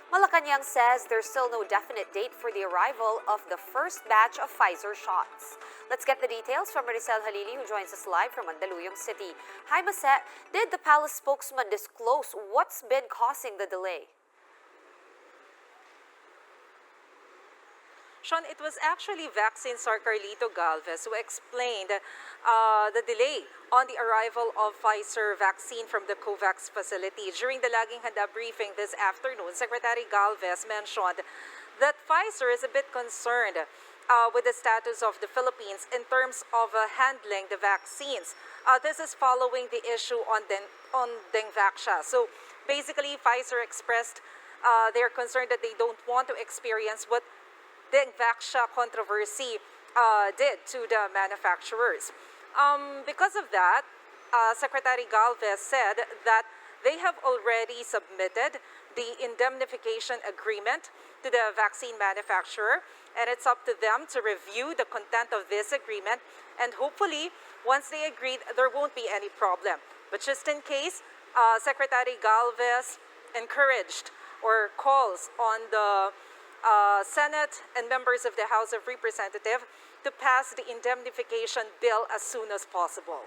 Malacañang says there's still no definite date for the arrival of the first batch of Pfizer shots. Let's get the details from Maricel Halili, who joins us live from Mandaluyong City. Hi, Mase. Did the palace spokesman disclose what's been causing the delay? Sean, it was actually vaccine czar Carlito Galvez who explained the delay on the arrival of Pfizer vaccine from the COVAX facility. During the Laging Handa briefing this afternoon, Secretary Galvez mentioned that Pfizer is a bit concerned with the status of the Philippines in terms of handling the vaccines. This is following the issue on Dengvaxia. So basically, Pfizer expressed their concern that they don't want to experience what Dengvaxia controversy did to the manufacturers. Because of that, Secretary Galvez said that they have already submitted the indemnification agreement to the vaccine manufacturer, and it's up to them to review the content of this agreement, and hopefully, once they agree, there won't be any problem. But just in case, Secretary Galvez encouraged or calls on the Senate and members of the House of Representatives to pass the indemnification bill as soon as possible.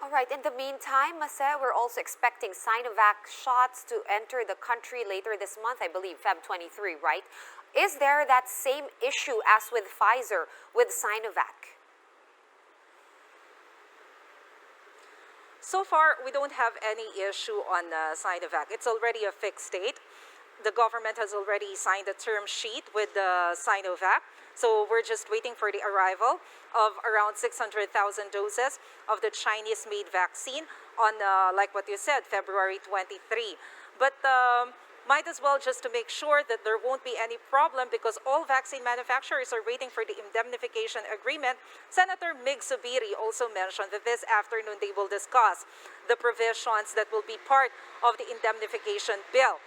All right, in the meantime, Mase, we're also expecting Sinovac shots to enter the country later this month, I believe, Feb 23, right? Is there that same issue as with Pfizer with Sinovac? So far, we don't have any issue on Sinovac. It's already a fixed date. The government has already signed a term sheet with Sinovac. So we're just waiting for the arrival of around 600,000 doses of the Chinese-made vaccine on, like what you said, February 23. But might as well just to make sure that there won't be any problem, because all vaccine manufacturers are waiting for the indemnification agreement. Senator Mig Subiri also mentioned that this afternoon they will discuss the provisions that will be part of the indemnification bill.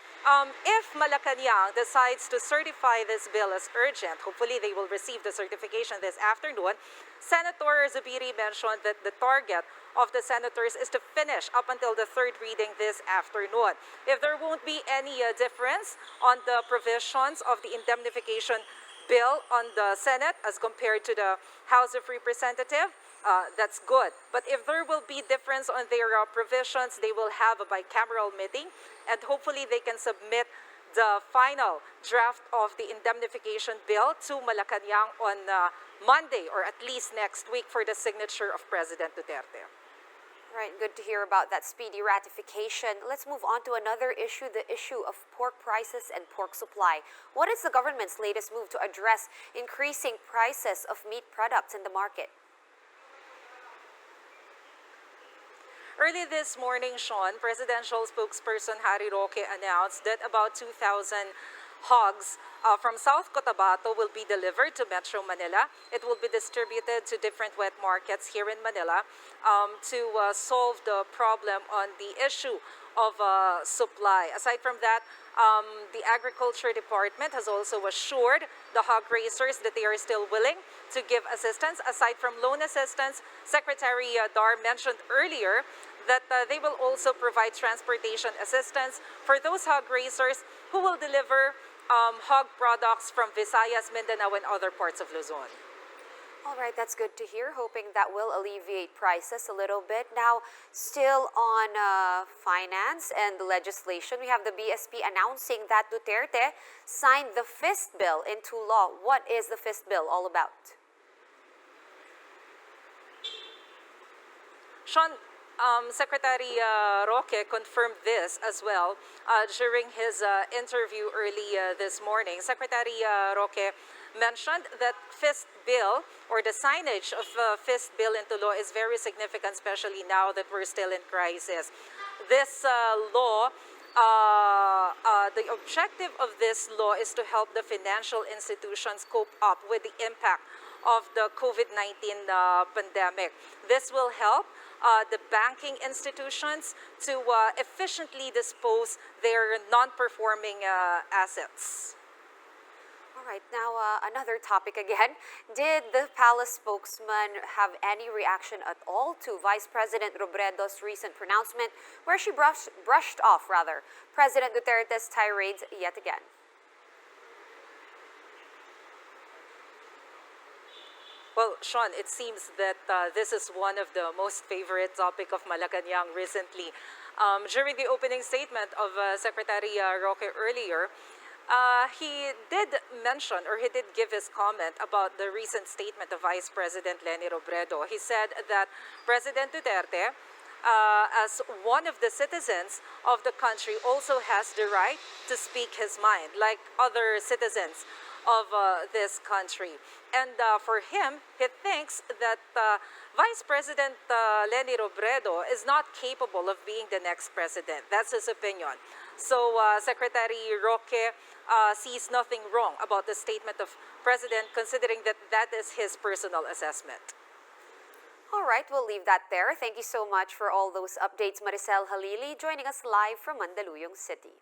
If Malacañang decides to certify this bill as urgent, hopefully they will receive the certification this afternoon. Senator Zubiri mentioned that the target of the senators is to finish up until the third reading this afternoon. If there won't be any difference on the provisions of the indemnification bill on the Senate as compared to the House of Representatives, that's good. But if there will be difference on their provisions, they will have a bicameral meeting, and hopefully they can submit the final draft of the indemnification bill to Malacañang on Monday, or at least next week, for the signature of President Duterte. Right, good to hear about that speedy ratification. Let's move on to another issue, the issue of pork prices and pork supply. What is the government's latest move to address increasing prices of meat products in the market? Early this morning, Sean, presidential spokesperson Harry Roque announced that about 2,000 hogs from South Cotabato will be delivered to Metro Manila. It will be distributed to different wet markets here in Manila to solve the problem on the issue of supply. Aside from that, the Agriculture Department has also assured the hog raisers that they are still willing to give assistance. Aside from loan assistance, Secretary Dar mentioned earlier that they will also provide transportation assistance for those hog raisers who will deliver hog products from Visayas, Mindanao, and other parts of Luzon. All right, that's good to hear. Hoping that will alleviate prices a little bit. Now, still on finance and the legislation, we have the BSP announcing that Duterte signed the FIST bill into law. What is the FIST bill all about? Sean, Secretary Roque confirmed this as well during his interview early this morning. Secretary Roque mentioned that FIST bill, or the signage of FIST bill into law, is very significant, especially now that we're still in crisis. This law, the objective of this law is to help the financial institutions cope up with the impact of the COVID-19 pandemic. This will help the banking institutions to efficiently dispose their non-performing assets. All right, now another topic again. Did the palace spokesman have any reaction at all to Vice President Robredo's recent pronouncement where she brushed off, President Duterte's tirades yet again? Well, Sean, it seems that this is one of the most favorite topic of Malacañang recently. During the opening statement of Secretary Roque earlier, he did mention or he did give his comment about the recent statement of Vice President Leni Robredo. He said that President Duterte, as one of the citizens of the country, also has the right to speak his mind, like other citizens of this country. And for him, he thinks that Vice President Leni Robredo is not capable of being the next president. That's his opinion. So Secretary Roque sees nothing wrong about the statement of President, considering that that is his personal assessment. All right, we'll leave that there. Thank you so much for all those updates, Maricel Halili, joining us live from Mandaluyong City.